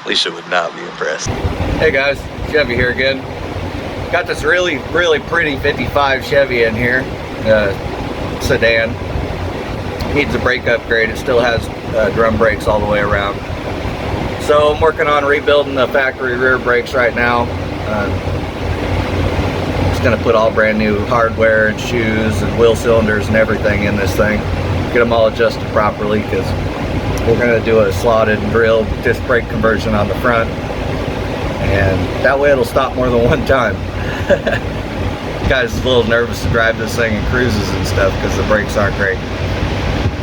Alicia would not be impressed. Hey guys, Chevy here again. Got this really pretty 55 Chevy in here, sedan. Needs a brake upgrade. It still has drum brakes all the way around. So I'm working on rebuilding the factory rear brakes right now. Just gonna put all brand new hardware and shoes and wheel cylinders and everything in this thing. Get them all adjusted properly, because we're gonna do a slotted and drilled disc brake conversion on the front, and that way it'll stop more than one time. Guy's a little nervous to drive this thing in cruises and stuff because the brakes aren't great.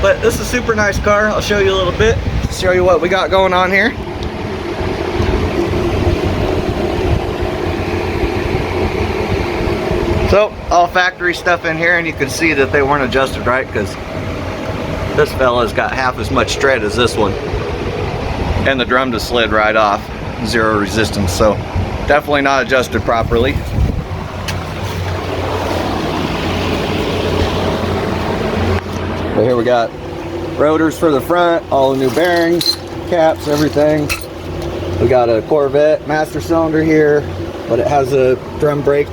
But this is a super nice car. I'll show you a little bit, show you what we got going on here. So all factory stuff in here, and you can see that they weren't adjusted right, because this fella's got half as much tread as this one, and the drum just slid right off. Zero resistance, so definitely not adjusted properly. But here we got rotors for the front, all the new bearings, caps, everything. We got a Corvette master cylinder here, but it has a drum brake.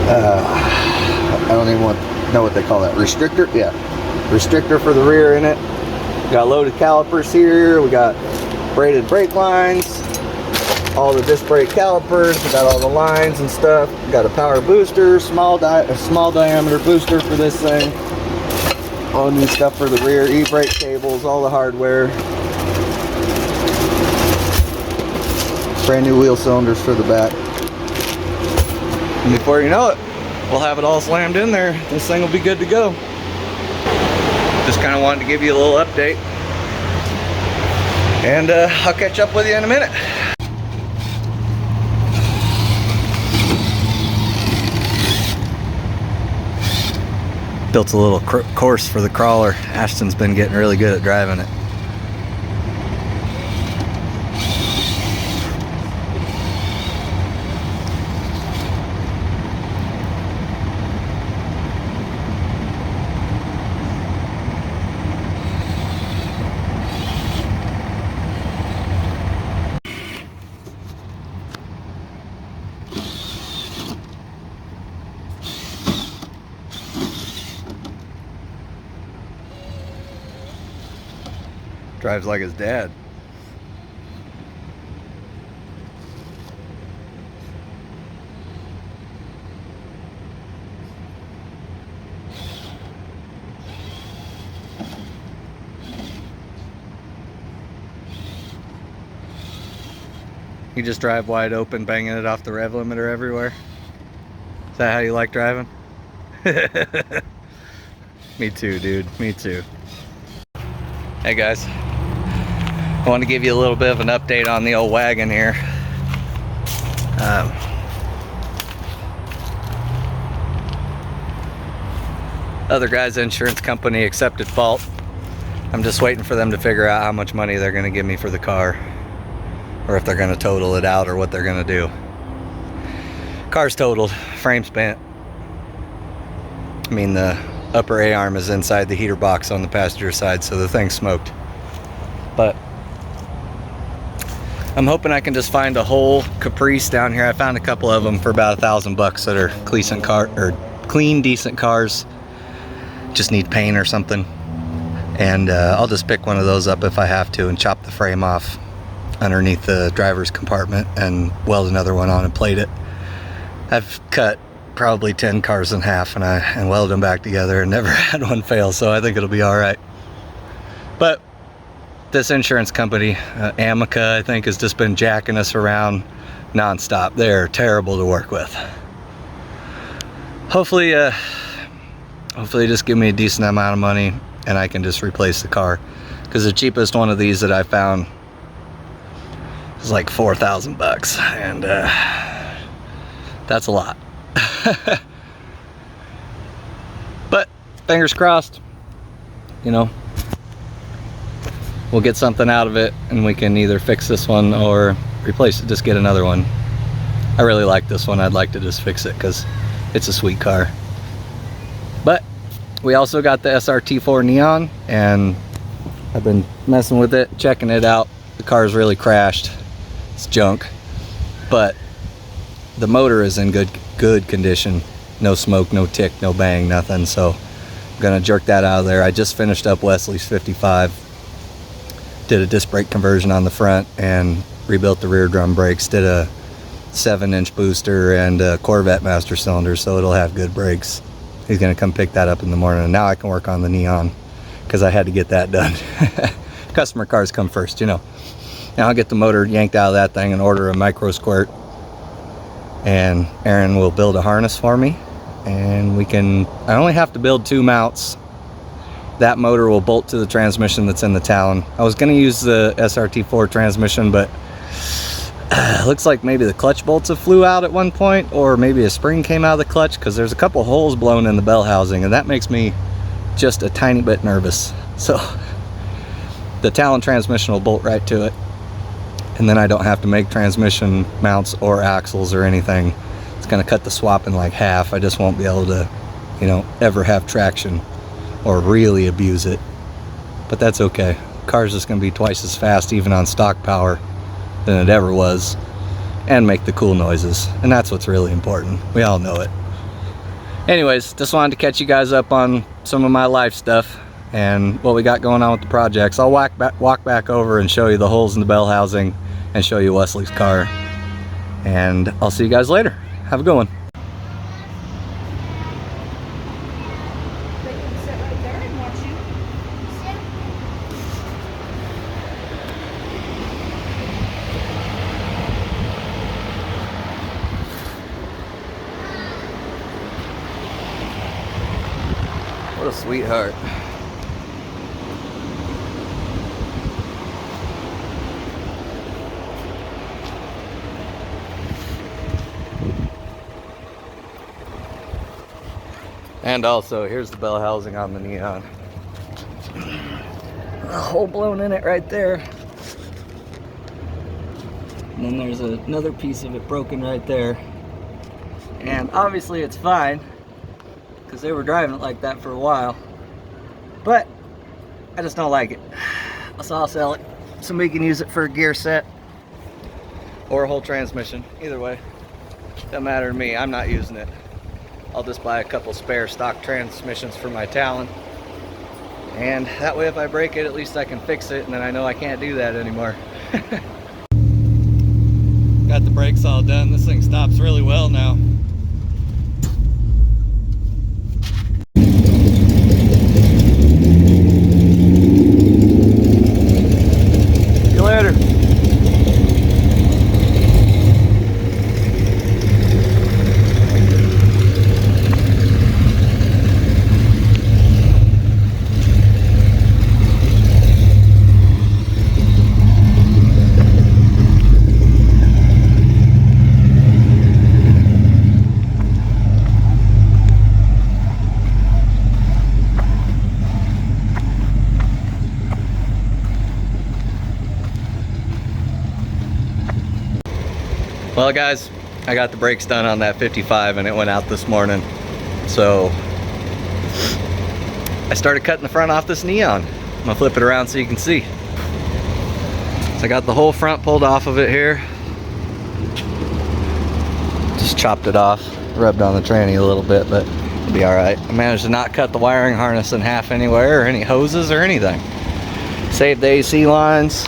I don't even know what they call that. Restrictor? Yeah. Restrictor for the rear in it. We got loaded calipers here. We got braided brake lines. All the disc brake calipers. We got all the lines and stuff. We got a power booster, small diameter booster for this thing. All new stuff for the rear, e-brake cables, all the hardware. Brand new wheel cylinders for the back. And before you know it, we'll have it all slammed in there. This thing will be good to go. Just kind of wanted to give you a little update. And I'll catch up with you in a minute. Built a little course for the crawler. Ashton's been getting really good at driving it. Drives like his dad. You just drive wide open, banging it off the rev limiter everywhere? Is that how you like driving? Me too, dude. Me too. Hey guys. I want to give you a little bit of an update on the old wagon here. Other guy's insurance company accepted fault. I'm just waiting for them to figure out how much money they're going to give me for the car, or if they're going to total it out, or what they're going to do. Car's totaled, frame's bent. I mean, the upper A-arm is inside the heater box on the passenger side, so the thing's smoked. But I'm hoping I can just find a whole Caprice down here. I found a couple of them for about $1,000 that are clean, decent cars. Just need paint or something. And I'll just pick one of those up if I have to and chop the frame off underneath the driver's compartment and weld another one on and plate it. I've cut probably 10 cars in half and welded them back together and never had one fail, so I think it'll be all right. But this insurance company, Amica, I think, has just been jacking us around nonstop. They're terrible to work with. Hopefully just give me a decent amount of money and I can just replace the car, because the cheapest one of these that I found is like $4,000, and that's a lot. But fingers crossed, you know, we'll get something out of it and we can either fix this one or replace it, just get another one. I really like this one. I'd like to just fix it because it's a sweet car. But we also got the SRT4 Neon, and I've been messing with it, checking it out. The car's really crashed. It's junk. But the motor is in good condition. No smoke, no tick, no bang, nothing. So I'm gonna jerk that out of there. I just finished up Wesley's 55. Did a disc brake conversion on the front and rebuilt the rear drum brakes. Did a 7-inch booster and a Corvette master cylinder, so it'll have good brakes. He's gonna come pick that up in the morning, and now I can work on the neon because I had to get that done. Customer cars come first, you know. Now I'll get the motor yanked out of that thing and order a micro squirt, and Aaron will build a harness for me, and I only have to build 2 mounts. That motor will bolt to the transmission that's in the Talon. I was gonna use the SRT4 transmission, but looks like maybe the clutch bolts have flew out at one point, or maybe a spring came out of the clutch, because there's a couple holes blown in the bell housing, and that makes me just a tiny bit nervous. So the Talon transmission will bolt right to it, and then I don't have to make transmission mounts or axles or anything. It's gonna cut the swap in like half. I just won't be able to, you know, ever have traction or really abuse it. But that's okay. Car's just gonna be twice as fast even on stock power than it ever was, and make the cool noises, and that's what's really important. We all know it. Anyways, just wanted to catch you guys up on some of my life stuff and what we got going on with the projects. I'll walk back over and show you the holes in the bell housing and show you Wesley's car, and I'll see you guys later. Have a good one. What a sweetheart. And also, here's the bell housing on the neon. A hole blown in it right there. And then there's another piece of it broken right there. And obviously it's fine, because they were driving it like that for a while. But I just don't like it. So I'll sell it. Somebody can use it for a gear set or a whole transmission. Either way, doesn't matter to me. I'm not using it. I'll just buy a couple spare stock transmissions for my Talon, and that way if I break it, at least I can fix it, and then I know I can't do that anymore. Got the brakes all done. This thing stops really well now. See you later. Well guys, I got the brakes done on that 55 and it went out this morning. So I started cutting the front off this neon. I'm gonna flip it around so you can see. So I got the whole front pulled off of it here. Just chopped it off, rubbed on the tranny a little bit, but it'll be all right. I managed to not cut the wiring harness in half anywhere, or any hoses or anything. Saved the AC lines.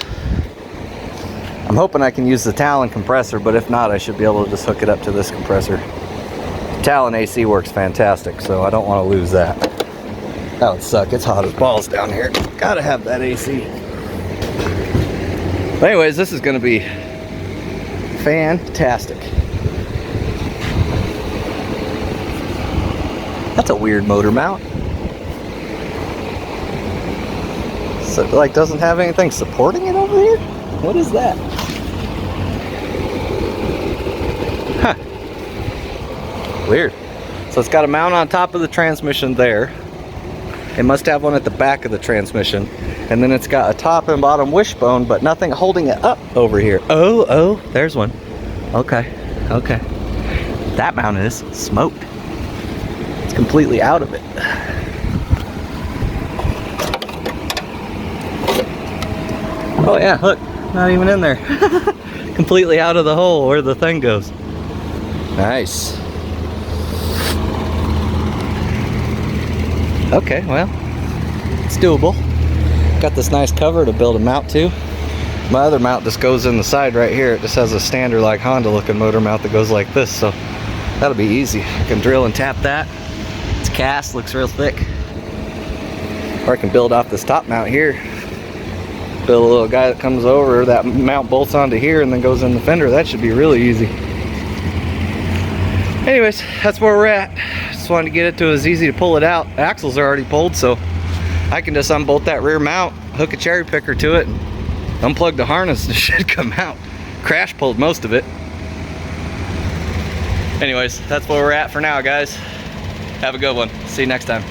I'm hoping I can use the Talon compressor, but if not, I should be able to just hook it up to this compressor. The Talon AC works fantastic, so I don't want to lose that. That would suck. It's hot as balls down here. Gotta have that AC. But anyways, this is gonna be fantastic. That's a weird motor mount. So it like doesn't have anything supporting it over here? What is that? Huh. Weird. So it's got a mount on top of the transmission there. It must have one at the back of the transmission. And then it's got a top and bottom wishbone, but nothing holding it up over here. Oh, there's one. Okay. That mount is smoked. It's completely out of it. Oh yeah, look. not even in there. Completely out of the hole where the thing goes. Nice. Okay, well, it's doable. Got this nice cover to build a mount to. My other mount just goes in the side right here. It just has a standard like Honda looking motor mount that goes like this, so that'll be easy. I can drill and tap that. It's cast, looks real thick. Or I can build off this top mount here. Build a little guy that comes over, that mount bolts onto here and then goes in the fender. That should be really easy. Anyways, that's where we're at. Just wanted to get it to as easy to pull it out. The axles are already pulled, so I can just unbolt that rear mount, hook a cherry picker to it, and unplug the harness and it should come out. Crash pulled most of it. Anyways, that's where we're at for now, guys. Have a good one. See you next time.